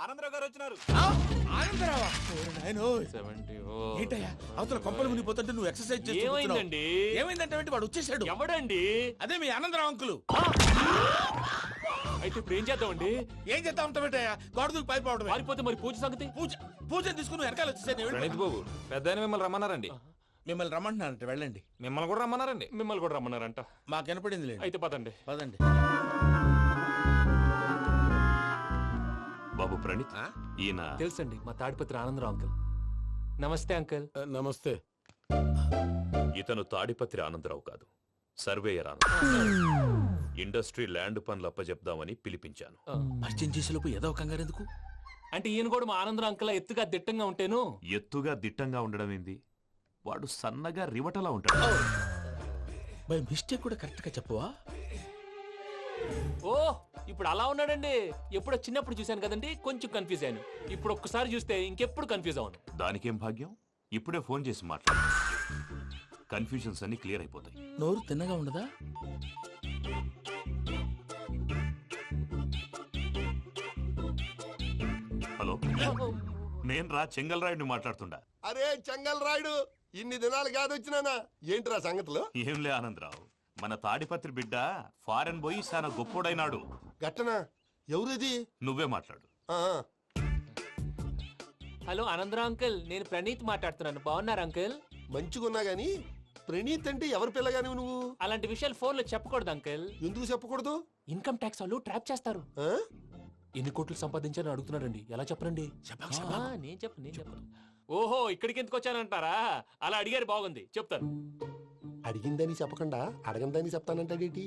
ఆనందరావు గారు వచ్చినారు. ఆనందరావా? ఏంటయ్యా అవతల కొంపలు మునిగిపోతుంటే నువ్వు ఎక్సర్సైజ్ చేస్తున్నావు. ఏమైందండి? ఏమైందంటే వాడు వచ్చేసాడు. ఎవడండి? అదే మీ ఆనందరావు అంకులు. అయితే ఇప్పుడు ఏం చేద్దామండి? ఏం చేస్తా ఉంటావేటయ్యా? గొడవకు పైపోవడం. పారిపోతే మరి పూజ సంగతి? పూజ తీసుకుని వెనకాల వచ్చేసాను. ప్రణీత్ బాబు పెద్ద మిమ్మల్ని రమ్మన్నారండి. మిమ్మల్ని రమ్మంటున్నారంట, వెళ్ళండి. మిమ్మల్ని కూడా రమ్మన్నారండి. మిమ్మల్ని కూడా రమ్మన్నారంట. మాకు వినపడింది లేదు. అయితే పదండి. పదండి. బాబు ప్రణీత్, ఈయన తెలుసండి, మా తాడిపత్రి ఆనందరావు అంకుల్. నమస్తే అంకుల్. నమస్తే. ఇతను తాడిపత్రి ఆనందరావు కాదు, సర్వేయర్ ఆనందరావు. ఇండస్ట్రీ ల్యాండ్ పనులు అప్పజెప్దామని పిలిపించాను. పరిచయం చేసేలోపు ఏదో కంగారు ఎందుకు? అంటే ఈయన కూడా మా ఆనందరావు అంకుల్ ఎత్తుగా దిట్టంగా ఉంటేను. ఎత్తుగా దిట్టంగా ఉండడం ఏంది? వాడు సన్నగా రివటలా ఉంటాడు. బై మిస్టేక్ కూడా కరెక్ట్ గా చెప్పవా? ఓ ఇప్పుడు అలా ఉన్నాడండి. ఎప్పుడో చిన్నప్పుడు చూశాను కదండి, కొంచెం కన్ఫ్యూజ్ అయ్యాను. ఇప్పుడు ఒక్కసారి చూస్తే ఇంకెప్పుడు కన్ఫ్యూజ్ అవును. దానికేం భాగ్యం, ఇప్పుడే ఫోన్ చేసి మాట్లాడు. కన్ఫ్యూజన్స్ అన్ని క్లియర్ అయిపోతాయి. నోరు తిన్నగా ఉండదా? హలో, నేను రా చెంగల్ రాయుడిని మాట్లాడుతుండా. అరే చెంగల్ రాయుడు, ఇన్ని దినాలు కాదు వచ్చినానా? ఏంట్రా సంగతులు? ఏంలే ఆనందరావు, మన తాడిపత్రి బిడ్డ ఫారెన్ పోయి చాలా గొప్పోడైనాడు. గట్టనా? ఎవరిది? నువ్వే మాట్లాడు. ఆ, హలో ఆనందరావు అంకుల్, నేను ప్రణీత్ మాట్లాడుతున్నాను. బాగున్నారు అంకుల్? మంచిగున్నా గాని ప్రణీత్ అంటే ఎవరి పిల్లగాని నువ్వు? అలాంటి విషయాలు ఫోన్ లో చెప్పకూడదు అంకుల్. ఎందుకు చెప్పకూడదు? ఇన్కమ్ ట్యాక్స్ వాళ్ళు ట్రాప్ చేస్తారు. ఆ? ఎన్ని కోట్లు సంపాదించాలని అడుగుతున్నారండి. ఎలా చెప్పరండి? నేను చెప్పను. ఓహో, ఇక్కడికి ఎందుకు వచ్చానంటారా? అలా అడిగారు, బాగుంది, చెప్తాను. అడిగిందని చెప్పకుండా అడగందని చెప్తానంటాడేటి?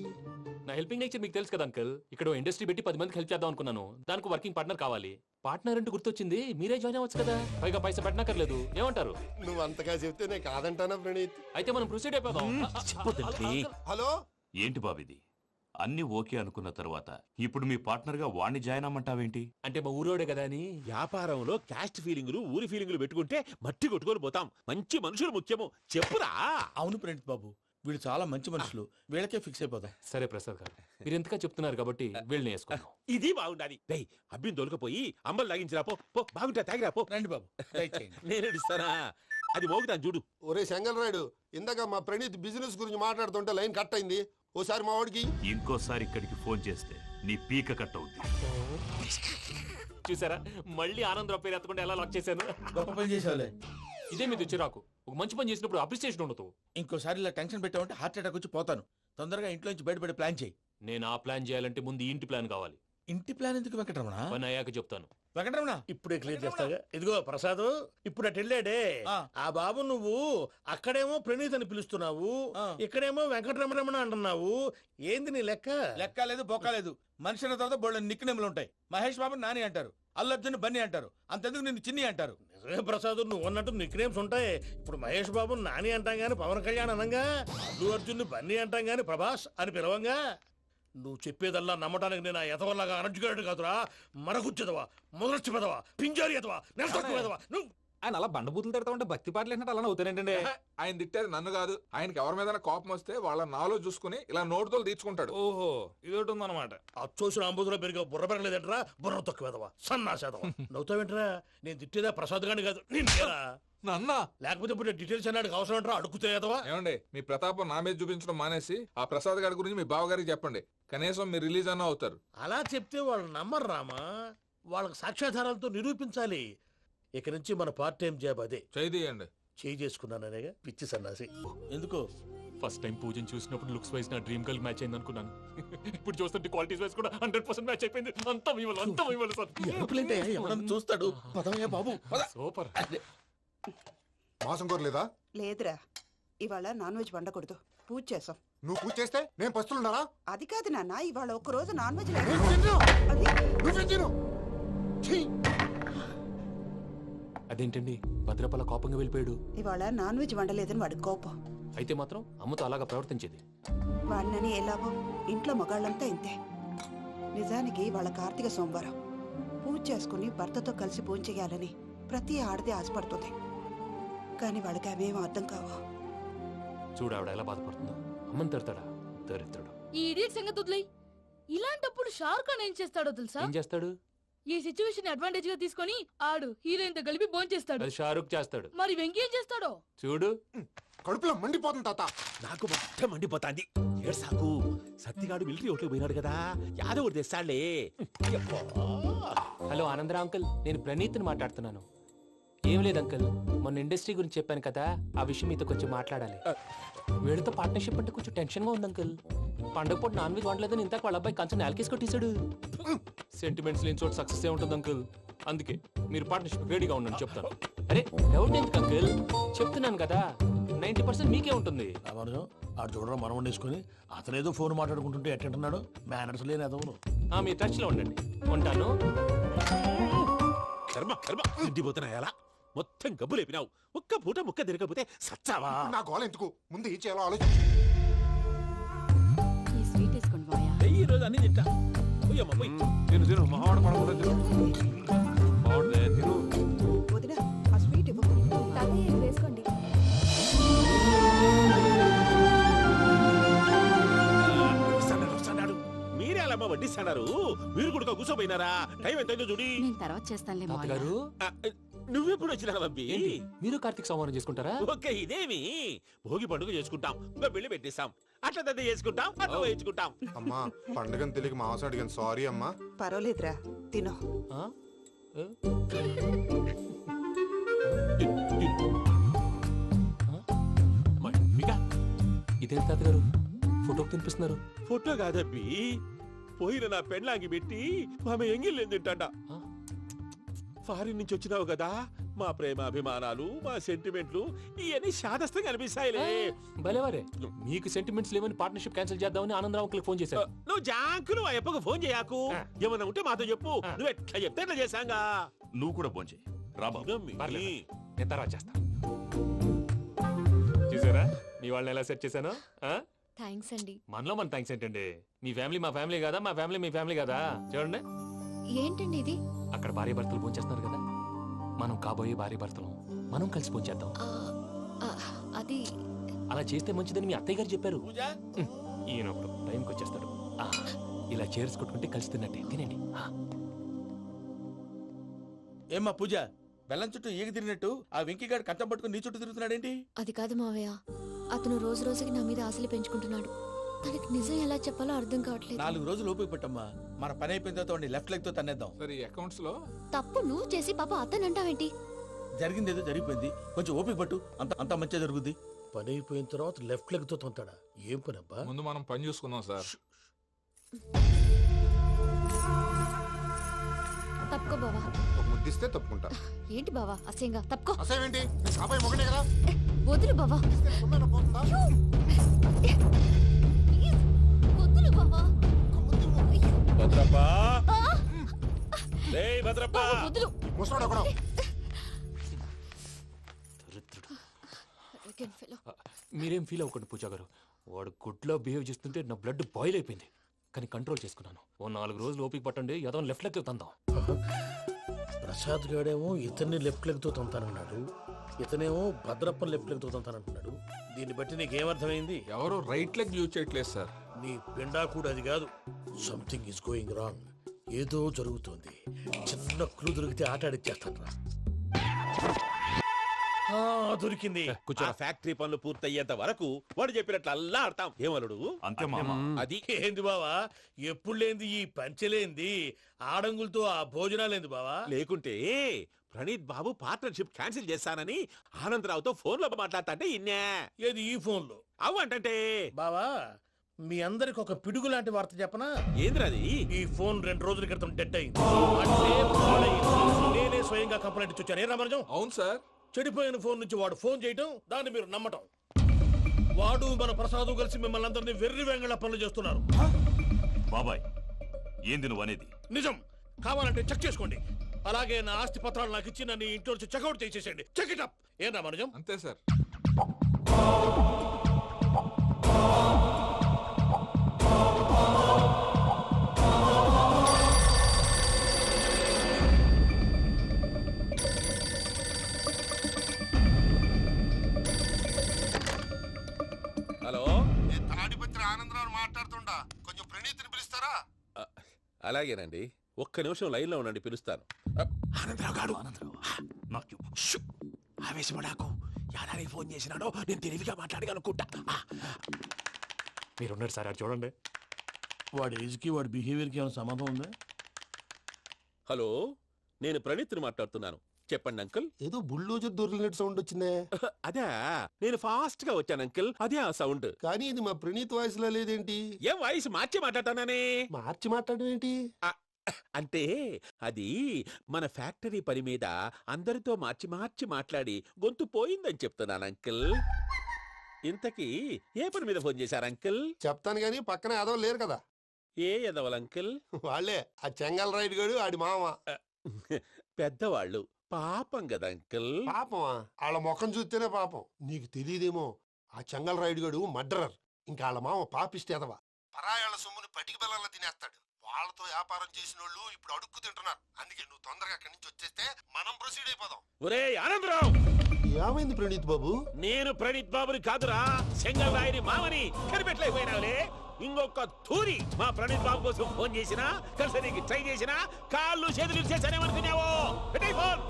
నా హెల్పింగ్ నేచర్ మీకు తెలుసు కదా అంకుల్. ఇక్కడ ఇండస్ట్రీ పెట్టి 10 మందికి హెల్ప్ చేద్దాం అనుకున్నాను. దానికి వర్కింగ్ పార్ట్నర్ కావాలి. పార్ట్నర్ అంటే గుర్తొచ్చింది, మీరే జాయిన్ అవ్వచ్చు కదా. పైగా పైసా పెట్టనక్కర్లేదు. ఏమంటారు? నువ్వు అంతగా చెప్తే నేను కాదంటానా ప్రణీత్? అయితే మనం ప్రొసీడ్ అయిపోదాం. హలో, ఏంటి బాబిది? అన్ని ఓకే అనుకున్న తర్వాత ఇప్పుడు మీ పార్ట్నర్ గా వాణ్ణి జాయిన్ అమ్మంటావేంటి? అంటే మా ఊరోడే కదా అని. వ్యాపారంలో క్యాస్ట్ ఫీలింగులు, ఊరి ఫీలింగులు పెట్టుకుంటే మట్టి కొట్టుకొని పోతాం. మంచి మనుషులు ముఖ్యము. చెప్పురా. అవును ప్రణీత్ బాబు, వీళ్ళు చాలా మంచి మనుషులు. వీళ్ళకే ఫిక్స్ అయిపోదాం. సరే ప్రసాద్ గారు, మీరు ఎంతగా చెప్తున్నారు కాబట్టి వీళ్ళని వేసుకుందాం. ఇది బాగుండాలి. డై అబ్బిని దొలకపోయి అంబలు లాగించిరా పో. పో బాగుంటా తాగిరా పో. రండి బాబు, దయచేయండి. నేను ఇస్తానా? అది మోగుతాను చూడు. ఒరే చెంగల్ రాయుడు, ఇందాక మా ప్రణీత్ బిజినెస్ గురించి మాట్లాడుతుంటే లైన్ కట్ అయింది. ఓసారి మా వాడికి ఇంకోసారి ఇక్కడికి ఫోన్ చేస్తే నీ పీక కట్ అవుద్ది. చూసారా, మళ్ళీ ఆనందరావు పేరు ఎత్తకుండా ఎలా లాక్ చేశాను. గొప్ప పని చేసేవాళ్ళే. ఇదే మీద చిరాకు. ఒక మంచి పని చేసినప్పుడు అప్రిసియేషన్ ఉండదు. ఇంకోసారి ఇలా టెన్షన్ పెట్టామంటే హార్ట్ అటాక్ వచ్చి పోతాను. తొందరగా ఇంట్లో నుంచి బయటపడే ప్లాన్ చేయి. నేను ఆ ప్లాన్ చేయాలంటే ముందు ఈ ఇంటి ప్లాన్ కావాలి. ఇంటి ప్లాన్ ఎందుకు వెంకటరమణ? పని అయ్యాక చెప్తాను. వెంకటరమణ ఇప్పుడే క్లియర్ చేస్తాగా. ఇదిగో ప్రసాద్, ఇప్పుడు అటు వెళ్ళాడే ఆ బాబు, నువ్వు అక్కడేమో ప్రణీత్ అని పిలుస్తున్నావు, ఇక్కడేమో వెంకటరమణ అంటున్నావు. ఏంది నీ లెక్క? లెక్క లేదు, బొక్క లేదు. మనిషి అన్న తర్వాత బోళ్ళ నిక్నెములు ఉంటాయి. మహేష్ బాబు నాని అంటారు, అల్లు అర్జున్ బన్నీ అంటారు, అంతెందుకు నిన్ను చిన్ని అంటారు. నిజమే ప్రసాద్, నువ్వు అన్నట్టు నిక్ నేమ్స్ ఉంటాయి. ఇప్పుడు మహేష్ బాబు నాని అంటాం గాని పవన్ కళ్యాణ్ అనంగా, అల్లు అర్జున్ బన్నీ అంటాం గాని ప్రభాస్ అని పిలవంగా. నువ్వు చెప్పేదల్లా నమ్మటానికి నేను ఎతవల్లాగా అనర్జుకేటెడ్ కాదురా. మరగుచ్చదవా, మొదలచ్చి పెదవా, పింజారి ఎదవా, నెలసొక్కుదవా నువ్వు. ఆయన అలా బండబూతులు తిడతా ఉంటే భక్తి పాటలు ఏంటంటే అలా అవుతానంటే. ఆయన తిట్టేది నన్ను కాదు, ఆయనకి ఎవరి మీద కోపం వస్తే వాళ్ళ నాలో చూసుకుని ఇలా నోటుతో తీర్చుకుంటాడు. ఓహో, ఇదొకటి ఉందన్నమాట. అచ్చోసిన అంబుధులో పెరిగే బుర్ర పెరగలేదంటరా, బుర్ర తొక్కువేదవా, సన్నాసేదవా. నవ్వుతావేంట్రా? నేను తిట్టేదా ప్రసాద్ గాని కాదు, నిన్నేరా. నన్న లేకపోతే ఇప్పుడు డీటెయిల్స్ అన్నాడు అవసరం అంటారా? అడుగుతాయేదవా? ఏమండి, మీ ప్రతాపం నా మీద చూపించడం మానేసి ఆ ప్రసాద్ గారి గురించి మీ బావగారికి చెప్పండి. కనీసం మీరు రిలీజ్ అన్న అవుతారు. అలా చెప్తే వాళ్ళు నమ్మరు రామా. వాళ్ళకి సాక్ష్యాధారాలతో నిరూపించాలి. ఇక నుంచి మన పార్ట్ టైం జాబ్ అదే. చేయండి. చేయి చేసుకున్నాననేగా పిచ్చి సన్నాసి. ఎందుకు? ఫస్ట్ టైం పూజను చూసినప్పుడు లుక్స్ వైజ్ నా డ్రీమ్ గర్ల్ మ్యాచ్ అయింది అనుకున్నాను. ఇప్పుడు చూస్తుంటే క్వాలిటీస్ వైజ్ కూడా 100% మ్యాచ్ అయిపోయింది. అంతా ఇవ్వాలి సార్. ఎవడన్నా చూస్తాడు. పదవయ్యా బాబు, పద. సూపర్. మాసం కోరలేదా? లేదురా, ఇవాళ నాన్ వెజ్ వండకూడదు. పూజ చేసాం. నువ్వు పూజ చేస్తే నేను పస్తులున్నారా? అది కాదు నాన్న, ఇవాళ ఒక రోజు నాన్ వెజ్ అదేంటండి, భద్రపల కోపంగా వెళ్ళిపోయాడు. ఇవాళ నాన్ వెజ్ వండలేదని వాడి కోపం. అయితే మాత్రం అమ్మతో అలాగా ప్రవర్తించేది. వాడినని ఎలాగో ఇంట్లో మగాళ్ళంతా ఇంతే. నిజానికి వాళ్ళ కార్తీక సోమవారం పూజ చేసుకుని భర్తతో కలిసి పూజ చేయాలని ప్రతి ఆడది ఆశపడుతుంది. కానీ వాళ్ళకి అవేం అర్థం కావు. చూడు ఆవిడ ఎలా బాధపడుతుందో. అమ్మని తిడతాడా? దరిద్రుడు. ఈ ఇడియట్ సంగతి వదిలేయ్. ఇలాంటప్పుడు షారుఖ్ ఖాన్ ఏం చేస్తాడో తెలుసా? ఏం చేస్తాడు? ఈ సిచ్యువేషన్ అడ్వాంటేజ్ గా తీసుకొని ఆడు హీరోయిన్ తో కలిపి భోంచేస్తాడు. అది షారుఖ్ చేస్తాడు. మరి వెంకీ ఏం చేస్తాడో చూడు. కడుపులో మండిపోతుంది తాత. నాకు మొత్తం మండిపోతాంది. ఏడ్సాకు, సత్తిగాడు మిలిటరీ ఓట్లకు పోయినాడు కదా, యాదవ్ ఒకటి తెస్తాడులే. హలో ఆనందరా అంకుల్, నేను ప్రణీత్ని మాట్లాడుతున్నాను. ఏం లేదు అంకుల్, మొన్న ఇండస్ట్రీ గురించి చెప్పాను కదా, ఆ విషయం మీతో కొంచెం మాట్లాడాలి. వీళ్ళతో పార్ట్నర్షిప్ అంటే కొంచెం టెన్షన్ గా ఉంది అంకుల్. పండగ పూట నాన్ వెజ్ వండలేదని ఇంతకు వాళ్ళ అబ్బాయి కంచెం నేలకేసి కొట్టేశాడు. సెంటిమెంట్స్ లేని చోట సక్సెస్ ఏ ఉంటుంది అంకుల్. అందుకే మీరు పార్ట్నర్షిప్ రెడీగా ఉండండి చెప్తాను. అరే డౌట్ ఎందుకు అంకుల్, చెప్తున్నాను కదా 90% మీకే ఉంటుంది. రామానుజం ఆడు చూడడం మనం వండేసుకొని అతనేదో ఫోన్ మాట్లాడుకుంటుంటే ఎట్టంటున్నాడు. మేనర్స్ లేని అదవును. మీ టచ్ లో ఉండండి. ఉంటాను. కర్మ కర్మ, తిండిపోతున్నాయలా మొత్తం గబ్బు లేపినావు. ఒక్క పూట ముక్క తిరగకపోతే సచ్చావా? నా గోల ఎందుకు, ముందు ఈ చేయాలో ఆలోచించు. ఈ స్వీట్ వేసుకోండి బాయా. ఈ రోజు అన్ని తింటా. పోయమ్మ పోయి. తిను మహావాడ పడకుండా తిను. బాగుండే తిను. వదిన ఆ స్వీట్ ఇవ్వకు. వేసుకోండి. వస్తాడు. మీరే అలా వడ్డిస్తాడారు, మీరు కూడా కూర్చోపోయినారా? టైం ఎంతైందో చూడి. నేను తర్వాత చేస్తానులే తాతగారు, నువ్వెప్పుడు వచ్చినా అబ్బి? ఏంటి మీరు కార్తీక్ సంహారం చేసుకుంటారా? ఓకే, ఇదేమి భోగి పండుగ చేసుకుంటాం, ఇంకా పెళ్లి పెట్టేస్తాం, అట్లా దద్ద చేసుకుంటాం, అట్లా వేయించుకుంటాం. అమ్మా పండుగని తెలియక మాంసం అడిగాను, సారీ అమ్మా. పర్వాలేదురా, తినో. ఆ? ఏ? ఇదేం తాతగారు ఫోటోకి తినిపిస్తున్నారు? ఫోటో కాదబ్బి, పోయిన నా పెళ్ళాంగి పెట్టి ఆమె ఎంగిల్లేం తింటాడ. ఫారిన్ నుంచి వచ్చినావు కదా, మా ప్రేమ అభిమానాలు, మా సెంటిమెంట్లు ఇవన్నీ శాదస్తంగా అనిపిస్తాయిలే. భలేవారే, మీకు సెంటిమెంట్స్ లేవని పార్ట్నర్షిప్ క్యాన్సిల్ చేద్దామని ఆనందరావు అంకుల్ ఫోన్ చేశారు. నువ్వు జాంకులు ఆ అప్పకు ఫోన్ చేయకు. ఏమన్నా ఉంటే మాతో చెప్పు, నువ్వు ఎట్లా చెప్తే ఎట్లా చేశాంగా. నువ్వు కూడా భోంచేయి రా బాబు. పర్లేదు, నేను తర్వాత చేస్తా. చూసారా మీ వాళ్ళని ఎలా సెట్ చేశాను? థ్యాంక్స్ అండి. మనలో మన థ్యాంక్స్ ఏంటండి, మీ ఫ్యామిలీ మా ఫ్యామిలీ కదా, మా ఫ్యామిలీ మీ ఫ్యామిలీ కదా. చూడండి, ఏంటండి ఇది? అక్కడ భార్య భర్తలు భోంచేస్తున్నారు కదా, మనం కాబోయే భార్య భర్తలు మనం కలిసి భోంచేద్దాం. అది అలా చేస్తే మంచిదని మీ అత్తయ్య గారు చెప్పారు. పూజ ఈయన ఒకడు టైంకి వచ్చేస్తాడు. ఇలా చేర్స్ కొట్టుకుంటే కలిసి తిన్నట్టే. తినండి. ఏమ్మా పూజ, బెల్లం చుట్టూ ఈగ తిరిగినట్టు ఆ వెంకీగాడు కంచం పట్టుకుని నీ చుట్టూ తిరుగుతున్నాడేంటి? అది కాదు మావయ్య, అతను రోజు రోజుకి నా మీద ఆశలు పెంచుకుంటున్నాడు. తనకి నిజం ఎలా చెప్పాలో అర్థం కావట్లేదు. 4 రోజులు ఓపిక పట్టమ్మా, మన పని అయిపోయిన తర్వాత లెఫ్ట్ లెగ్ తో తన్నేద్దాం. సరే అకౌంట్స్ లో తప్పు నువ్వు చేసి పాప అతను అంటావేంటి? జరిగింది ఏదో జరిగిపోయింది, కొంచెం ఓపిక పట్టు, అంత మంచిగా జరుగుద్ది. పని అయిపోయిన తర్వాత లెఫ్ట్ లెగ్ తో తొంతాడా? ఏం పని అబ్బా? ముందు మనం పని చూసుకుందాం సార్. తప్పుకో బావా. ఒక ముద్దిస్తే తప్పుకుంటా. ఏంటి బావా అసహ్యంగా? తప్పుకో. అసేమేంటి, కాబోయే మొగనే కదా. వదులు బావా. సొమ్మేనా పోతుందా? ప్లీజ్, వదులు బావా. భద్రప్పా, లేయ్ భద్రప్పా. బావా, వదులు. ముసలోడు ఒకడు. Arrogant fellow. మీరేం ఫీల్ అవ్వకండి పూజా గారు, వాడు గుడ్లో బిహేవ్ చేస్తుంటే నా బ్లడ్ బాయిల్ అయిపోయింది. కానీ కంట్రోల్ చేసుకున్నాను. ఓ 4 రోజులు ఓపిక పట్టండి, ఏదో లెఫ్ట్ లెక్క తందాం. ప్రసాద్ గాడేమో ఇతన్ని లెఫ్ట్ లెగ్ తో తొంతానన్నాడు, ఇతనేమో భద్రప్పని లెఫ్ట్ లెగ్ తో తొంతానంటున్నాడు. దీన్ని బట్టి నీకేమర్థమైంది? ఎవరు రైట్ లెగ్ యూజ్ చేయట్లేదు సార్. నీ పిండా కూడా అది కాదు. Something is going wrong. ఏదో జరుగుతోంది. చిన్న క్లూ దొరికితే ఆట ఆడిచ్చేస్తాను రా. దొరికింది. ఆ ఫ్యాక్టరీ పనులు పూర్తయ్యేంత వరకు వాడు చెప్పినట్లు అల్లా ఆడతాం. ఏమలుడు? అంతే మామ. అది ఏంది బావా, ఎప్పుడు లేంది ఈ పంచలేంది, ఆడంగులతో ఆ భోజనాలేంది బావా? లేకుంటే ప్రణీత్ బాబు పార్ట్నర్షిప్ క్యాన్సిల్ చేస్తానని ఆనందరావుతో ఫోన్ లో మాట్లాడతాంటే ఇన్నే. ఏది ఈ ఫోన్ లో? అవ్వంటే బావా, మీ అందరికి ఒక పిడుగు లాంటి వార్త చెప్పనా? ఏంద్రది? ఈ ఫోన్ 2 రోజుల క్రితం డెడ్ అయింది. అంటే పాడైంది. నేనే స్వయంగా కంప్లైంట్ ఇచ్చాను. ఏ రామరాజం? అవును సార్. చెడిపోయిన ఫోన్ నుంచి వాడు ఫోన్ చేయటం, దాన్ని మీరు నమ్మటం. వాడు మన ప్రసాదు కలిసి మిమ్మల్ని అందరినీ వెర్రి వెంగళ పనులు చేస్తున్నారు. బాబాయ్, ఏంది నువ్వు అనేది? నిజం. కావాలంటే చెక్ చేసుకోండి. అలాగే నా ఆస్తి పత్రాలు నాకు ఇచ్చి నన్ను ఇంట్లో నుంచి చెక్అౌట్ చేసేసండి. Check it up. ఏం రామరాజం? అంతే సార్. హలో, తాడిపత్రి ఆనందరావు మాట్లాడుతుండా, కొంచెం ప్రణీతిని పిలుస్తారా? అలాగేనండి, ఒక్క నిమిషం లైన్లో ఉండండి, పిలుస్తాను. ఆనందరావు గాడు నాకు చెప్పు. షూ! ఆవేశపడాకు. యాదారి ఫోన్ చేసినాడో నేను తెలివిగా మాట్లాడగలనుకుంటా. మీరున్నారు సార్, అది చూడండి. వాడి ఏజ్కి వాడి బిహేవియర్కి ఏమైనా సంబంధం ఉందా? హలో, నేను ప్రణీత్ని మాట్లాడుతున్నాను. చెప్పండి అంకుల్. ఏదో బుల్డోజర్ దొరికినట్టు సౌండ్ వచ్చిందే. అదే, నేను ఫాస్ట్ గా వచ్చాను అంకుల్, అదే ఆ సౌండ్. కానీ ఇది మా ప్రణీత్ వాయిస్ లో లేదేంటి? ఏం వాయిస్ మార్చి మాట్లాడతాననే? మార్చి మాట్లాడడం ఏంటి? అంటే అది మన ఫ్యాక్టరీ పని మీద అందరితో మార్చి మార్చి మాట్లాడి గొంతు పోయిందని చెప్తున్నాను అంకుల్. ఇంతకీ ఏ పని మీద ఫోన్ చేశారు అంకుల్? చెప్తాను గానీ పక్కన ఏదో లేరు కదా. ఏ ఎదవలు అంకుల్? వాళ్ళే ఆ చెంగల్ రైడ్ గడు ఆడి మామ. పెద్దవాళ్ళు, పాపం కదా అంకుల్. పాపమా? వాళ్ళ ముఖం చూస్తేనే పాపం. నీకు తెలియదేమో, ఆ చెంగల్ రైడ్ గడు మర్డరర్. ఇంకా వాళ్ళ మామ పాపిస్తేదవా. పరాయాళ్ళ సొమ్ముని పటికి బెల్లంలో తినేస్తాడు. వాళ్ళతో వ్యాపారం చేసిన వాళ్ళు ఇప్పుడు అడుక్కు తింటున్నారు. అందుకే నువ్వు తొందరగా అక్కడి నుంచి వచ్చేస్తే మనం ప్రొసీడ్ అయిపోదాం. ఒరే ఆనందరావు! ఏమైంది ప్రణీత్ బాబు? నేను ప్రణీత్ బాబుని కాదురా, సెంగల్ రాయని మామని. కనిపెట్టలేకపోయినావులే. ఇంకొక తూరి మా ప్రణీత్ బాబు కోసం ఫోన్ చేసినా, కలిసి నీకు ట్రై చేసినా కాళ్ళు చేతులు చేశానేమనుకున్నావో. పెట్టేయ్ ఫోన్.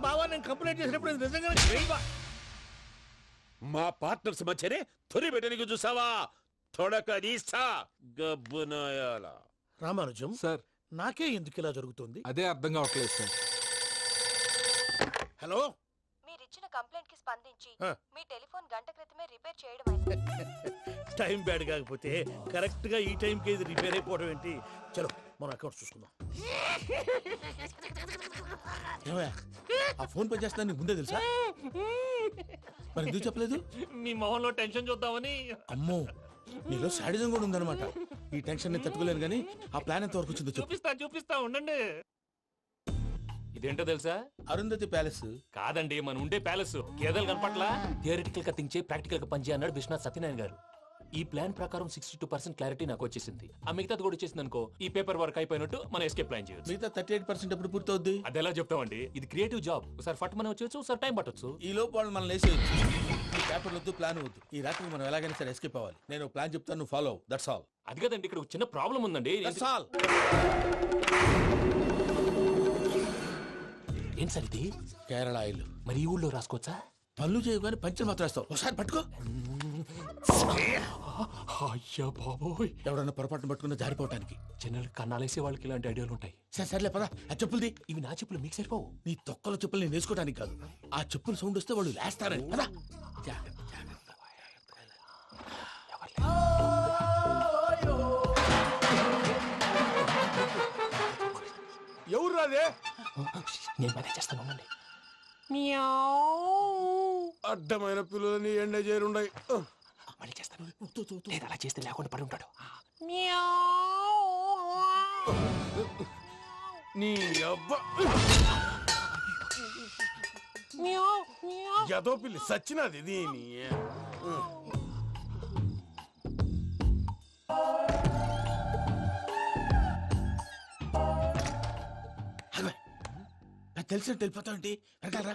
బావా, నేను కంప్లైంట్ చేసినప్పుడు ఇది నిజంగానే చేయవా? మా పార్ట్నర్స్ మధ్యనే తొలి పెట్టడానికి చూసావా? తొడక నీస్తా గబ్బునాయాల. రామానుజం సార్ నాకే ఎందుకు ఇలా జరుగుతుంది? అదే అర్థం కావట్లేదు సార్. హలో, మీరిచ్చిన కంప్లైంట్ కి స్పందించి ఆ. మీ టెలిఫోన్ గంట క్రితమే రిపేర్ చేయడం టైం బ్యాడ్ కాకపోతే కరెక్ట్ గా ఈ టైంకి ఇది రిపేర్ అయిపోవడం ఏంటి? చలో మన అకౌంట్ చూసుకుందాం. ఏమయ్యా, ఆ ఫోన్ పని చేస్తున్నా నీకు ముందే తెలుసా? మరి ఎందుకు చెప్పలేదు? మీ మొహంలో టెన్షన్ చూద్దామని. అమ్మో, నీలో శాడిజం కూడా ఉందన్నమాట. ఈ టెన్షన్ నేను తట్టుకోలేను కానీ ఆ ప్లాన్ ఎంత వరకు వచ్చిందో చెప్పు. చూపిస్తా ఉండండి. ఇదేంటో తెలుసా? అరుంధతి ప్యాలెస్ కాదండి, మన ఉండే ప్యాలెస్. గేదెలు కనపట్లా? థియరిటికల్ గా థింక్ చేయి, ప్రాక్టికల్ గా పనిచేయ అన్నాడు విశ్వనాథ్ సత్యనారాయణ గారు. ఈ ప్లాన్ ప్రకారం 62% క్లారిటీ నాకు వచ్చేసింది. ఆ మిగతాది కూడా వచ్చేసింది అనుకో, ఈ పేపర్ వర్క్ అయిపోయినట్టు మనం ఎస్కేప్ ప్లాన్ చేయొచ్చు. మిగతా 38% ఎప్పుడు పూర్తవుద్ది? అది ఎలా చెప్తామండి? ఇది క్రియేటివ్ జాబ్. ఒకసారి ఫట్ మనం వచ్చేచ్చు, ఒకసారి టైం పట్టొచ్చు. ఈ లోపు వాళ్ళు మనం లేసేయచ్చు. ఈ పేపర్ వద్దు, ప్లాన్ వద్దు. ఈ రాత్రికి మనం ఎలాగైనా సరే ఎస్కేప్ అవ్వాలి. నేను ప్లాన్ చెప్తాను, నువ్వు ఫాలో. That's all. అది కదండి, ఇక్కడ ఒక చిన్న ప్రాబ్లం ఉందండి. That's all. ఏం సార్ ఇది? కేరళ ఆయిల్. మరి ఈ ఊళ్ళో రాసుకోవచ్చా? పనులు చేయగానే పంచర్ మాత్రం వేస్తావు. ఒకసారి పట్టుకో. అయ్యా బాబోయ్, ఎవడన్నా పొరపాటున పట్టుకున్న జారిపోవటానికి. జనరల్ కన్నాలేసే వాళ్ళకి ఇలాంటి ఐడియాలు ఉంటాయి. సర్లే పదా, ఆ చెప్పులది. ఇవి నా చెప్పులు, మీకు సరిపోవు. నీ తొక్కల చెప్పులు నేను వేసుకోవడానికి కాదు, ఆ చెప్పులు సౌండ్ వస్తే వాళ్ళు లేస్తారని. పదా. ఎవరు రాదే? నేను మేనేజ్ చేస్తాను, ఉండండి. అడ్డమైన పిల్లలని ఎండ చేరుండయి. మళ్ళీ చేస్తాను. లేదు, అలా చేస్తే లేకుండా పడి ఉంటాడు. నీ అబ్బా ఎదో పిల్లి సచ్చినది దీని. తెలిసినట్టు వెళ్ళిపోతావేంటి? వెనకాలరా.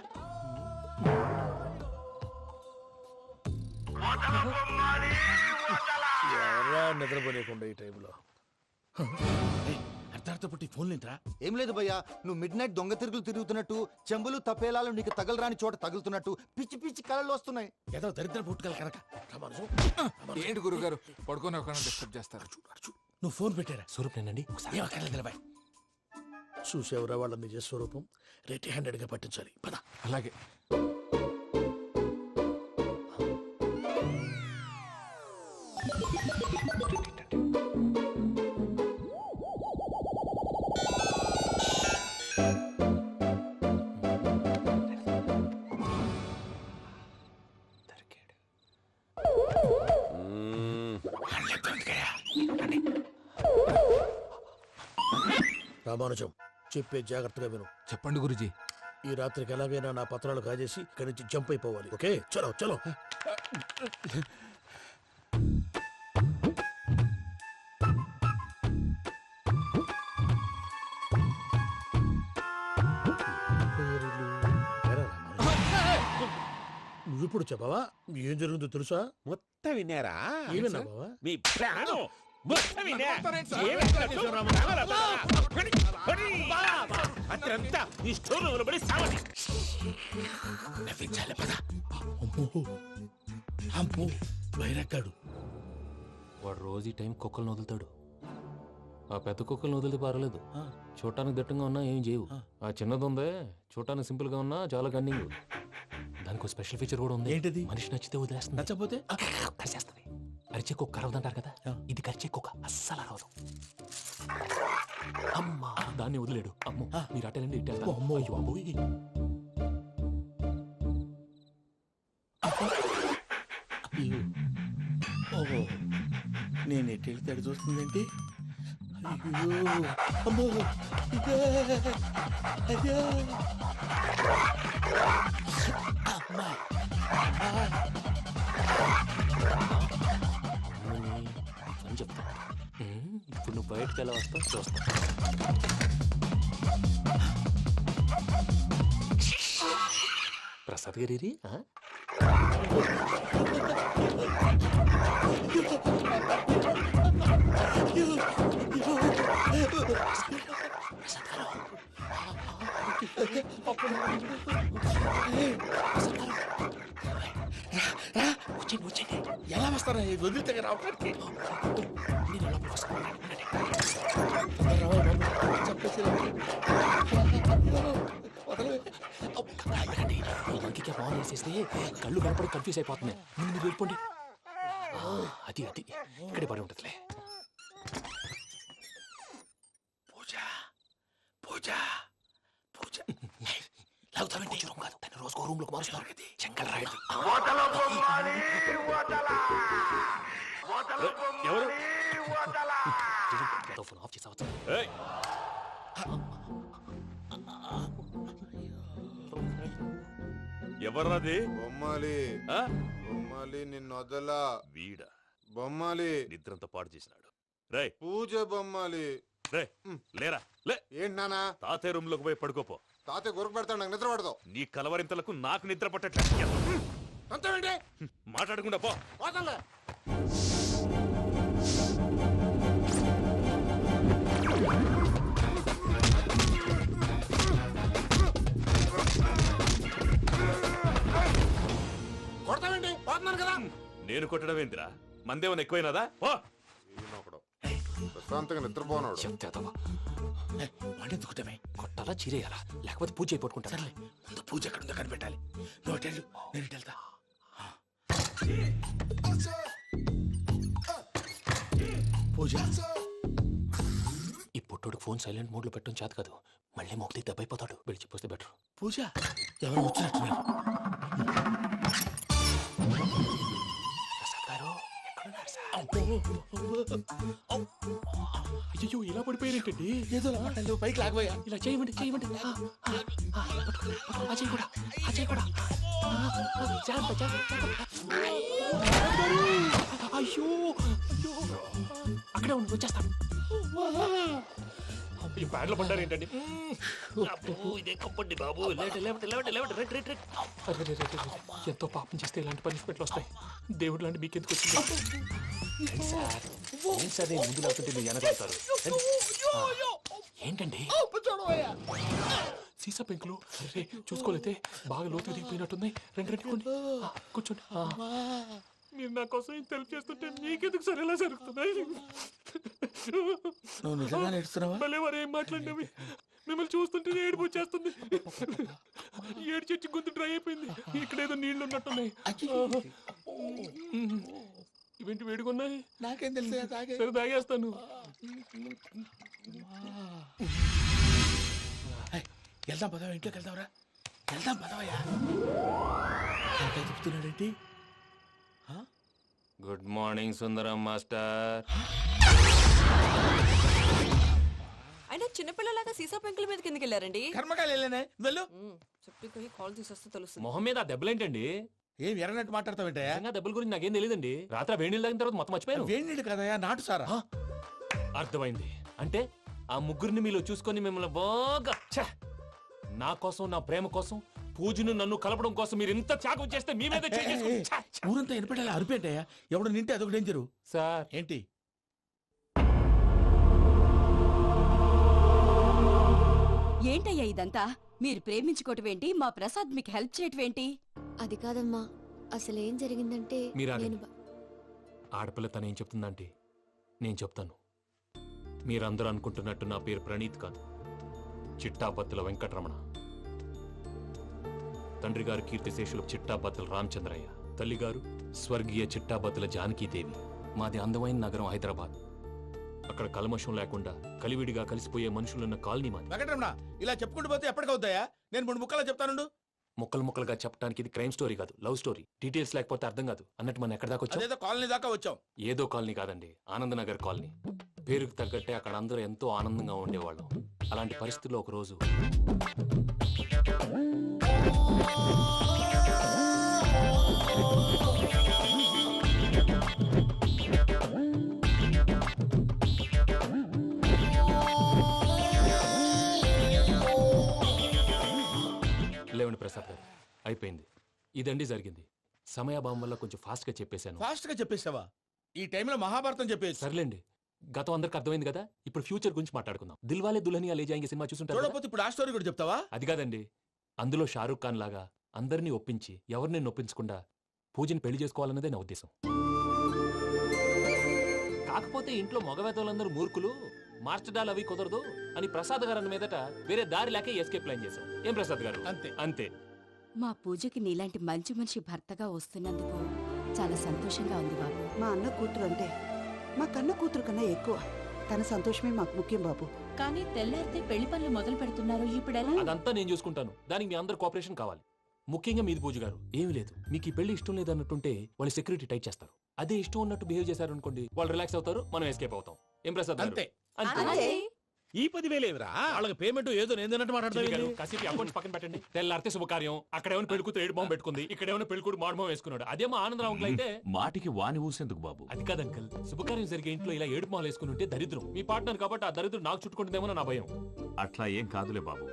ఎవరా నిద్రపోలేకుండా ఈ టైంలో? అర్ధార్థ పుట్టి ఫోన్ లేంట్రా? ఏం లేదు భయ్యా, నువ్వు మిడ్ నైట్ దొంగ తిరుగులు తిరుగుతున్నట్టు, చెంబులు తపేలాలు నీకు తగలరాని చోట తగులుతున్నట్టు పిచ్చి పిచ్చి కళలు వస్తున్నాయి. ఏదో దరిద్ర పుట్టుకల కనుక. ఏంటి గురుగారు పడుకొని ఒక డిస్టర్బ్ చేస్తారు? నువ్వు ఫోన్ పెట్టారా? స్వరూప్ నేనండి. ఏం అక్కర్లేదు నిలబాయ్. చూసేవరా వాళ్ళ నిజ స్వరూపం. రెడీ హ్యాండెడ్ గా పట్టించాలి. పద. అలాగే. రామానుజం, చెప్పే జాగ్రత్తగా విను. చెప్పండి గురుజీ. ఈ రాత్రికి ఎలాగైనా నా పత్రాలు కాజేసి ఇక్కడి నుంచి జంప్ అయిపోవాలి. ఓకే, చలో చలో. నువ్విప్పుడు చెప్పవా ఏం జరుగుతుందో తెలుసా? మొత్తం విన్నారా? ఏమన్నా బావా? మీ ప్లాన్ మొత్తం విన్నా. అత్రంతా ఈ స్టోర్ రూమ్ లో పడి సావండి. నవ్వించాలి పద. అమ్మో అమ్మో బైరక్కాడు. వాడు రోజు ఈ టైం కుక్కలను వదులుతాడు. ఆ పెద్ద కుక్కలను వదిలితే పర్వాలేదు, చూడటానికి దట్టంగా ఉన్నా ఏం చేయవు. ఆ చిన్నది ఉందే చూడటానికి సింపుల్ గా ఉన్నా చాలా గన్నింగ్. దానికి ఒక స్పెషల్ ఫీచర్ కూడా ఉంది. ఏంటిది? మనిషి నచ్చితే వదిలేస్తుంది, నచ్చపోతే కరిచేస్తుంది. అరిచే కుక్క అరవదంటారు కదా, ఇది కరిచే కుక్క అస్సలు అరవదు. అమ్మా దాన్ని వదిలేడు. అమ్మో మీరు అటెండి ఇట్టే. అమ్మో అయ్యో అబ్బోయ్. ఓహో నేను ఎటు వెళ్తే అటు చూస్తుందేంటి? అయ్యో అమ్మో అయ్యో అమ్మా అని చెప్తా. ఇప్పుడు నువ్వు బయటకు ఎలా వస్తావు చూస్తా. ప్రసాద్ గారి ఎలా వస్తారా? వదిలితే రావడానికి బాగా వేసేస్తే కళ్ళు కనపడి కన్ఫ్యూజ్ అయిపోతున్నాయి. మీరు వెళ్ళిపోండి. అది అది ఇక్కడే పడి ఉంటుందిలే. పూజ పూజ పూజ లాగుతామంటే రూమ్ కాదు, తను రోజుకో రూమ్ లోకి మారుస్తున్నారు కదా. చెంగల్ రాయడు. ఎవరు? ఫోన్ ఆఫ్ చేసావచ్చు. ఎవర్రాది? బొమ్మాలి బొమ్మాలి నిన్ను వదలా. వీడ బొమ్మాలి నిద్రంతా పాడు చేసినాడు. రే పూజ బొమ్మాలి. రే లేరా లే. ఏంటి నానా? తాతయ్య రూమ్ లోకి పోయి పడుకోపో. తాతయ్య గొరకు పెడతాడు, నాకు నిద్ర పడతావు. నీ కలవరింతలకు నాకు నిద్ర పట్టట్లేదు. అంతేంటి? మాట్లాడకుండా పో. పోతాలే. కొడతావేంటి? పోతున్నాను కదా. నేను కొట్టడం ఏంటిరా? మందేమన్నా ఎక్కువైనదా? పో. ప్రశాంతంగా నిద్రపోనాడు. చెప్తావా వాడెందుకుంటామే? కొట్టాలా చీరేయాలా లేకపోతే పూజ అయిపోట్టుకుంటా. సర్లే ముందు పూజ ఎక్కడ ఉందో కనిపెట్టాలి. నువ్వు వెళ్ళు, నేను ఇటు వెళ్తా. పూజ ఈ పుట్టుడికి ఫోన్ సైలెంట్ మోడ్ లో పెట్టడం చేత కాదు. మళ్ళీ మొక్కి దెబ్బైపోతాడు. విడిచిపోతే బెటర్. పూజ ఎవరు వచ్చినట్టున్నారు? ప్రసాద్ గారు ఎక్కడున్నారు సార్? అయ్యో ఇలా పడిపోయారేంటండి? ఏదో మాటలు పైకి లాగబోయా. ఇలా చేయమండి చేయమండి. అజయ్ కూడా అజయ్ కూడా. అయ్యో అయ్యో అక్కడే ఉండి వచ్చేస్తాను. ఈ బ్యాగ్ లో పడ్డారు ఏంటండి? ఎంతో పాపం చేస్తే ఇలాంటి పనిష్మెంట్లు వస్తాయి. దేవుడు లాంటి మీకెందుకు వచ్చింది? సార్ ముందు లేకుంటే మీరు వెనకాడతారు. ఏంటండి సీసా పెంకులు? అరే చూసుకోలేతే బాగా లోతు దిగిపోయినట్టున్నాయి. రెండు రెండు కూర్చోండి. మీరు నా కోసం ఇంత హెల్ప్ చేస్తుంటే మీకెందుకు సరే ఎలా జరుగుతున్నాయి? నువ్వు నిజంగా నేర్చుతున్నావా? మళ్ళీ వారు ఏం మాట్లాడినవి? మిమ్మల్ని చూస్తుంటే ఏడుపు వచ్చేస్తుంది. ఏడు చెట్టు గొంతు డ్రై అయిపోయింది. ఇక్కడ ఏదో నీళ్లు ఉన్నట్టున్నాయి. ఇవేంటి వేడుకున్నాయి? నాకేం తెలుసు. సరే తాగేస్తాను. వెళ్దాం పదవా, ఇంట్లోకి వెళ్దాంరా. వెళ్దాం పదవయ్యా. నాకై చెప్తున్నాడేంటి? గుడ్ మార్నింగ్ సుందరం మాస్టర్. అయినా చిన్నపిల్లలాగా సీసా పెంకుల మీద కిందకి వెళ్ళారండి. కర్మకాయలు వెళ్ళానే వెళ్ళు. చెప్పి కాల్ తీసేస్తే తెలుస్తుంది. మొహం మీద ఆ దెబ్బలేంటండి? ఏం ఎర్రనట్టు మాట్లాడతావేంటయా? దెబ్బల గురించి నాకేం తెలియదండి. రాత్రి వేడి నీళ్ళు తాగిన తర్వాత మొత్తం మర్చిపోయాను. వేడి నీళ్ళు కదయా, నాటు సారా. అర్థమైంది. అంటే ఆ ముగ్గురిని మీలో చూసుకొని మిమ్మల్ని బాగా నా కోసం నా ప్రేమ కోసం పూజను నన్ను కలపడం కోసం మీరు ఇంత త్యాగం చేస్తే మీ మీద ఊరంతా వినపడేలా అరిపేంటయ్యా ఎవడు నింటే అదొక డేంజరు. సార్ ఏంటి ఏంటయ్యా ఇదంతా? మీరు ప్రేమించుకోవటం ఏంటి? మా ప్రసాద్ మీకు హెల్ప్ చేయటం ఏంటి? అది కాదమ్మా, అసలు ఏం జరిగిందంటే మీరు నేను ఆగండి. ఆడపిల్ల తనేం చెప్తుందంటే నేను చెప్తాను. మీరందరూ అనుకుంటున్నట్టు నా పేరు ప్రణీత్ కాదు, చిట్టాబత్తుల వెంకటరమణ. తండ్రి గారు కీర్తిశేషులు చిట్టాబత్తుల రామచంద్రయ్య, తల్లిగారు స్వర్గీయ చిట్టాబత్తుల జానకీదేవి. మాది అందమైన నగరం హైదరాబాద్. అక్కడ కల్మషం లేకుండా కలివిడిగా కలిసిపోయే మనుషులున్న కాలనీ మాది. వెంకటరమణ ఇలా చెప్పుకుంటూ పోతే ఎప్పటికవుతాయా? నేను 3 ముక్కలా చెప్తానుండు. ముక్కలు ముక్కలుగా చెప్పడానికి ఇది క్రైమ్ స్టోరీ కాదు, లవ్ స్టోరీ. డీటెయిల్స్ లేకపోతే అర్థం కాదు. అన్నట్టు మనం ఎక్కడ దాకా వచ్చాం? అదేదో కాలనీ దాకా వచ్చాం. ఏదో కాలనీ కాదండి, ఆనందనగర్ కాలనీ. పేరుకు తగ్గట్టే అక్కడ అందరూ ఎంతో ఆనందంగా ఉండేవాళ్ళం. అలాంటి పరిస్థితుల్లో ఒక రోజు లేవండి ప్రసాద్ గారు, అయిపోయింది. ఇదండి జరిగింది. సమయాభావం వల్ల కొంచెం ఫాస్ట్ గా చెప్పేశాను. ఫాస్ట్ గా చెప్పేసావా? ఈ టైంలో మహాభారతం చెప్పేసి. సర్లేండి, గతం అందరికి అర్థమైంది కదా. ఇప్పుడు ఫ్యూచర్ గురించి మాట్లాడుకుందాం. దిల్వాలే దుల్హనియా లే జాయేంగే సినిమా చూసుంటారు కదా? చూడకపోతే ఇప్పుడు ఆ స్టోరీ కూడా చెప్తావా? అది కాదండి, అందులో షారూఖ్ ఖాన్ లాగా అందరినీ ఒప్పించి ఎవరిని నొప్పించకుండా పూజని పెళ్లి చేసుకోవాలన్నదే నా ఉద్దేశం. కాకపోతే ఇంట్లో మగవేతలందరూ మూర్ఖులు, మార్చడాలు అవి కుదరదు అని ప్రసాద్ గారు అన్న మీదట వేరే దారి లేక ఎస్కేప్ ప్లాన్ చేశాం. ఏం ప్రసాద్ గారు? అంతే అంతే. మా పూజకి నీలాంటి మంచి మనిషి భర్తగా వస్తున్నందుకు చాలా సంతోషంగా ఉంది బాబు. మా అన్న కూతురు అంటే మా కన్న కూతురు కన్నా ఎక్కువ. తన సంతోషమే మాకు ముఖ్యం బాబు. కానీ తెల్లారితే పెళ్లి పనులు మొదలు పెడుతున్నారు, ఇప్పుడెలా? అదంతా నేను చూసుకుంటాను. దానికి మీ అందరు కోఆపరేషన్ కావాలి. ముఖ్యంగా మీది పూజ గారు. ఏమీ లేదు, మీకు ఈ పెళ్లి ఇష్టం లేదన్నట్టుంటే వాళ్ళు సెక్యూరిటీ టైట్ చేస్తారు. అదే ఇష్టం ఉన్నట్టు బిహేవ్ చేశారు అనుకోండి, వాళ్ళు రిలాక్స్ అవుతారు, మనం ఎస్కేప్ అవుతాం. ఏం ప్రసాద్ గారు? అంతే. అంతే. ఈ 10,000 ఏమిరా? వాళ్ళకి పేమెంట్ ఏదో నేందన్నట్టు మాట్లాడతాను. కాసేపు అకౌంట్స్ పక్కన పెట్టండి. తెల్లారితే శుభకార్యం. అక్కడేమైనా పెళ్లికూతురు ఏడు బాంబు పెట్టుకుంది, ఇక్కడేమైనా పెళ్లికూడు మాడు బాంబు వేసుకున్నాడు. అదేమో ఆనందరావు అంకుల్ అయితే మాటికి వాని ఊసేందుకు బాబు? అది కాదు అంకుల్, శుభకార్యం జరిగే ఇంట్లో ఇలా ఏడు మాలు వేసుకుని ఉంటే దరిద్రం. మీ పార్ట్నర్ కాబట్టి ఆ దరిద్రం నాకు చుట్టుకుంటుందేమో నా భయం. అట్లా ఏం కాదులే బాబు.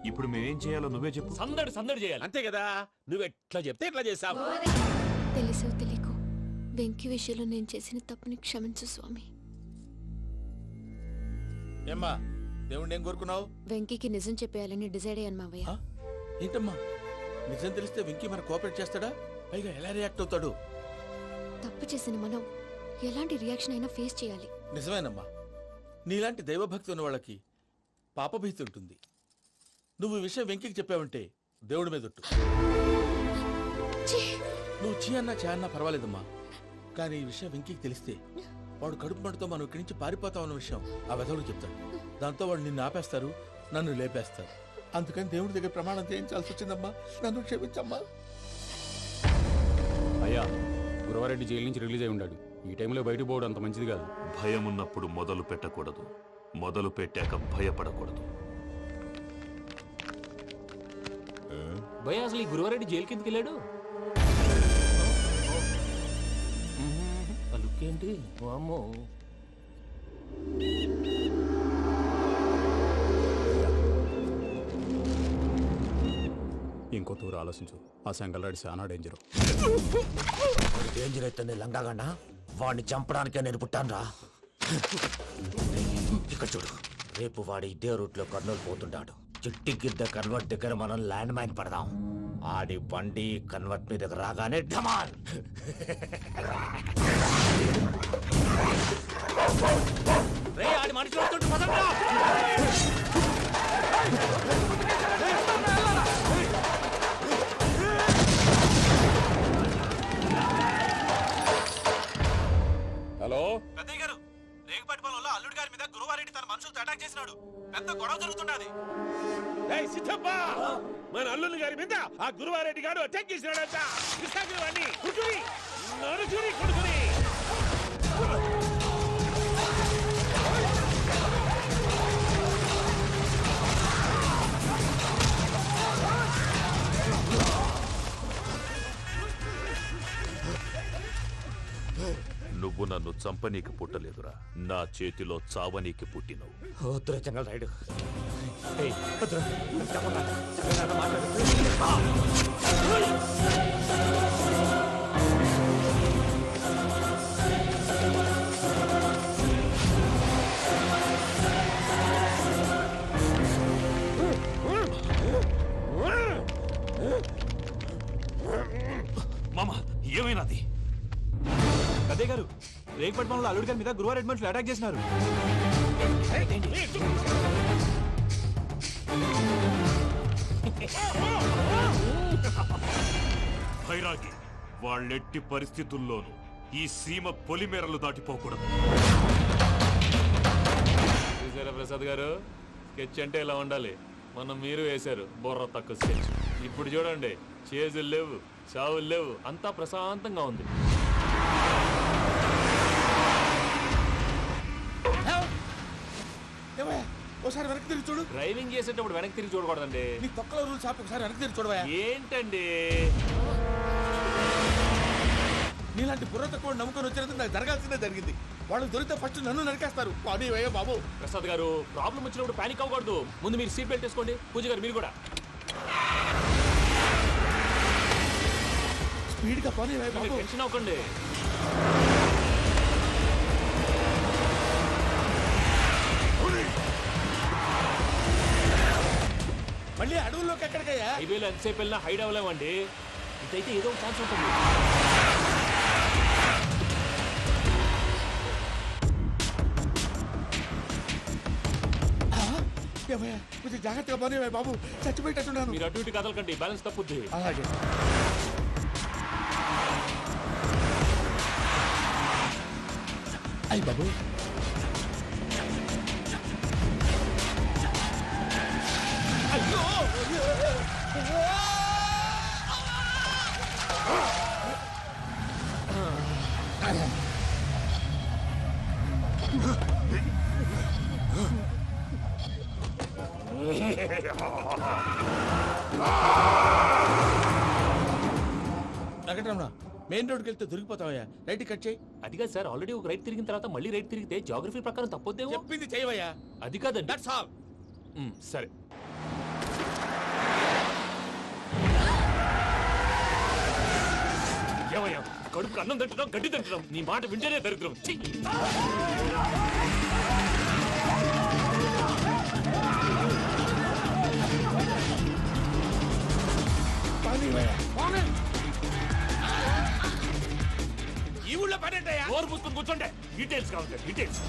ఇప్పుడు మేమేం చేయాలో నువ్వే చెప్పు. సందడి సందడి చేయాలి. అంతే కదా, నువ్వెట్లా చెప్తే ఎట్లా చేసావు. తెలుసో తెలియకో వెంకీ విషయంలో నేను చేసిన తప్పుని క్షమించు స్వామి. ఏమ్మా దేవుణ్ణి ఏం కోరుకున్నావు? వెంకీకి నిజం చెప్పేయాలని డిసైడ్ అయ్యాను మావయ్య. ఏంటమ్మా నిజం తెలిస్తే వెంకీ మన కోఆపరేట్ చేస్తాడా? పైగా ఎలా రియాక్ట్ అవుతాడు? తప్పు చేసిన మనం ఎలాంటి రియాక్షన్ అయినా ఫేస్ చేయాలి. నిజమేనమ్మా, నీలాంటి దైవభక్తి ఉన్న వాళ్ళకి పాపభీతి ఉంటుంది. నువ్వు ఈ విషయం వెంకీకి చెప్పావంటే దేవుడి మీద ఒట్టు. నువ్వు చీ అన్నా చే అన్నా పర్వాలేదమ్మా, కానీ ఈ విషయం వెంకీకి తెలిస్తే వాడు కడుపు మంటతో మనం ఇక్కడి నుంచి పారిపోతామన్న విషయం ఆ వెధవుడు చెప్తాడు. దాంతో వాడు నిన్ను ఆపేస్తారు, నన్ను లేపేస్తారు. అందుకని దేవుడి దగ్గర ప్రమాణం చేయించాల్సి వచ్చిందమ్మా. నన్ను క్షమించమ్మా. అయ్యా, గురవారెడ్డి జైలు నుంచి రిలీజ్ అయి ఉన్నాడు. ఈ టైంలో బయటకు పోవడం అంత మంచిది కాదు. భయం ఉన్నప్పుడు మొదలు పెట్టకూడదు, మొదలు పెట్టాక భయపడకూడదు. భయ అసలు ఈ గురువారెడ్డి జైలు కిందకి వెళ్ళాడు. ఏంటి అమ్మో? ఇంకో తూరు ఆలోచించు. ఆ సంగల్రాడి చాలా డేంజర్. డేంజర్ అయితే లంగాగన్నా వాడిని చంపడానికే నేను పుట్టానురా. ఇక్కడ చూడు, రేపు వాడు ఇదే రూట్ లో కర్నూలు పోతుంటాడు. చిట్టి గిద్ద కన్వర్ట్ దగ్గర మనం ల్యాండ్ మైన్ పడదాం. ఆడి బండి కన్వర్ట్ మీద రాగానే ఢమాల్. ఆడి మనుషులు వస్తుంటే పదండ్రా. హలో పెద్దయ్య గారు, రేగుపాటి పొలంలో అల్లుడి గారి మీద గురువారెడ్డి తన మనుషులతో అటాక్ చేసినాడు. పెద్ద గొడవ జరుగుతున్నది. ఏయ్ సిద్ధప్ప, మన అల్లుని గారి మీద ఆ గురువారెడ్డి గారు అటాక్ చేసినాడంట. కృష్ణాగిరి వాడిని కుడుకుని నరుచుని కొడుకుని. నువ్వు నువ్వు నన్ను చంపనీకి పుట్టలేదురా, నా చేతిలో చావనీకి పుట్టినవు. వద్దురా చెంగల్ రాయుడు. మామ ఏమైనాది? అదే గారు, రేగపట్నంలో అల్లుడి గారి మీద గురువారెడ్డి మనుషులు అటాక్ చేసినారు. భైరాగి, వాళ్ళెట్టి పరిస్థితుల్లోనూ ఈ సీమ పొలిమేరలు దాటిపోకూడదు. చూసారా ప్రసాద్ గారు, స్కెచ్ అంటే ఇలా ఉండాలి. మనం మీరు వేశారు బుర్ర తక్కువ స్కెచ్. ఇప్పుడు చూడండి, చేజులు లేవు, చావులు లేవు, అంతా ప్రశాంతంగా ఉంది. ఒకసారి వెనక్కి తిరిగి చూడు. డ్రైవింగ్ చేసేటప్పుడు వెనక్కి తిరిగి చూడకూడదండి. నీ తొక్కలో రూల్స్ ఆపి ఒకసారి వెనక్కి తిరిగి చూడవా. ఏంటండి నీలాంటి బుర్ర తక్కువ నమ్ముకొని వచ్చినందుకు నాకు జరగాల్సిందే జరిగింది. వాళ్ళు దొరికితే ఫస్ట్ నన్ను నరికేస్తారు. పానీ వయ్యా బాబు. ప్రసాద్ గారు, ప్రాబ్లం వచ్చినప్పుడు పానిక్ అవ్వకూడదు. ముందు మీరు సీట్ బెల్ట్ వేసుకోండి. పూజ గారు మీరు కూడా స్పీడ్గా పానీ వయ్యా బాబు. టెన్షన్ అవ్వకండి. మళ్ళీ అడవుల్లోకి ఎక్కడికయ్యా? హైవేలో ఎంతసేపు వెళ్ళినా హైడ్ అవ్వలేమండి. ఇదైతే ఏదో ఒక ఛాన్స్ ఉంటుంది. కొంచెం జాగ్రత్తగా పోనీ బాబు, చచ్చిపోయేటట్టున్నాను. మీరు అటు ఇటు కదలకండి, బ్యాలెన్స్ తప్పుద్ది. అలాగే. అయ్యి బాబు, అయ్యో వెంకటరమణ, మెయిన్ రోడ్కి వెళ్తే దొరికిపోతావయ్యా. రైట్ కట్ చేయి. అది కాదు సార్, ఆల్రెడీ ఒక రైట్ తిరిగిన తర్వాత మళ్ళీ రైట్ తిరిగితే జాగ్రఫీ ప్రకారం తప్పొద్దేమో. చెప్పింది చేయవయ్యా. అది కాదండి. That's all. సరే. ఏమయ్యా, కడుపుకు అన్నం తింటున్నాం, గడ్డి తింటున్నాం, నీ మాట వింటేనే దరిద్రం. ఈ ఊళ్ళో పని ఏంటయ్యా? నోరు పూసుకొని కూర్చోండి. డీటెయిల్స్ కావాలి, డీటెయిల్స్.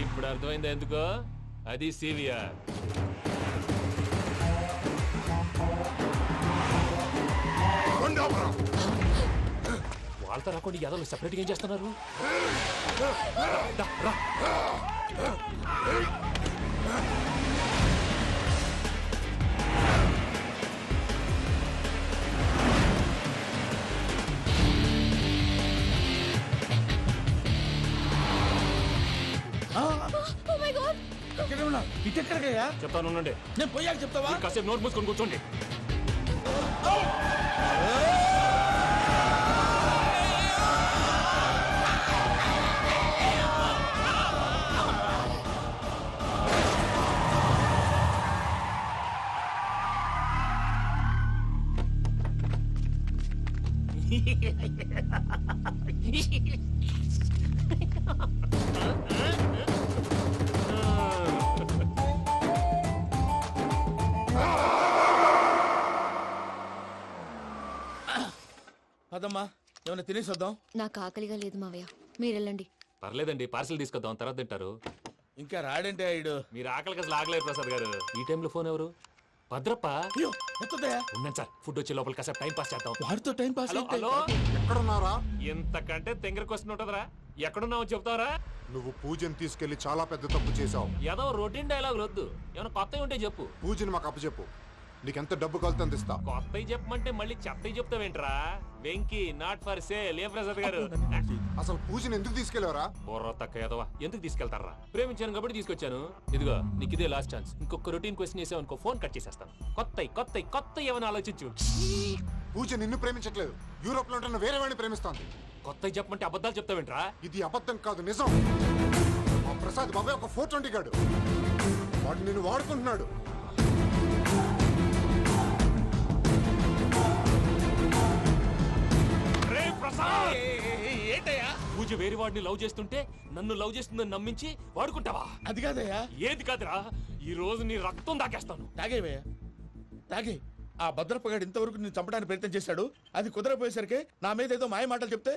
ఇప్పుడు అర్థమైంది ఎందుకో. అది సివిఆర్. వాళ్ళతో రాకుండా యాదవ్ సెపరేట్గా ఏం చేస్తున్నారు? ఇటెక్కడికయ్యా? చెప్తాను ఉండండి. నేను పోయాక చెప్తావా? కాసేపు నోట్ మూసుకొని కూర్చోండి. పదమ్మా, ఏమైనా తినేసి వద్దాం. నాకు ఆకలిగా లేదు మావయ్య, మీరు వెళ్ళండి. పర్లేదండి, పార్సిల్ తీసుకొద్దాం, తర్వాత తింటారు. ఇంకా రాడంటే ఆయుడు. మీరు ఆకలికి అసలు ఆగలేదు ప్రసాద్ గారు. ఈ టైంలో ఫోన్ ఎవరు? భద్రప్ప. ఉన్నాను సార్, ఫుడ్ వచ్చే లోపల కాసేపు టైం పాస్ చేద్దాం. వాడితో టైం పాస్. హలో, ఎక్కడున్నారా? ఇంతకంటే తెంగర క్వశ్చన్ ఉంటుందిరా. ఎక్కడున్నావు చెప్తావరా? నువ్వు పూజని తీసుకెళ్లి చాలా పెద్ద తప్పు చేశావు. ఏదో రొటీన్ డైలాగ్ వద్దు, ఏమైనా కొత్తగా ఉంటే చెప్పు. పూజని మాకు అప్పచెప్పు. నీకెంత డబ్బు కలితే అంత ఇస్తా. కొత్తవి చెప్పమంటే మళ్ళీ చెత్తవి చెప్తావేంట్రా? Venky not for sale. ఏ ప్రసాద్ గారు అసలు పూజని ఎందుకు తీసుకెళ్లేవరా? బుర్ర తక్క ఏదవా, ఎందుకు తీసుకెళ్తారా? ప్రేమించాను కాబట్టి తీసుకొచ్చాను. ఇదిగో నీకు ఇదే లాస్ట్ ఛాన్స్. ఇంకొక రొటీన్ క్వశ్చన్ చేసావనుకో ఫోన్ కట్ చేసేస్తాను. కొత్త ఏమైనా ఆలోచించు. పూజ నిన్ను ప్రేమించట్లేదు, యూరోప్ లో ఉంటున్న వేరే వాడిని ప్రేమిస్తోంది. కొత్తవి చెప్పమంటే అబద్ధాలు చెప్తావేంట్రా? ఇది అబద్ధం కాదు, నిజం. మా ప్రసాద్ బాబాయ్ ఒక 420 గాడు, వాడు నిన్ను వాడుకుంటున్నాడు. ఏంటయ్యా? పూజ వేరే వాడిని లవ్ చేస్తుంటే నన్ను లవ్ చేస్తుందని నమ్మించి వాడుకుంటావా? అది కాదయ్యా. ఏది కాదురా, ఈ రోజు నీ రక్తం దాకేస్తాను. తాగేవయ్యా, తాగే. ఆ భద్రప్పగాడు ఇంతవరకు నేను చంపడానికి ప్రయత్నం చేశాడు. అది కుదరపోయేసరికి నా మీద ఏదో మాయ మాటలు చెప్తే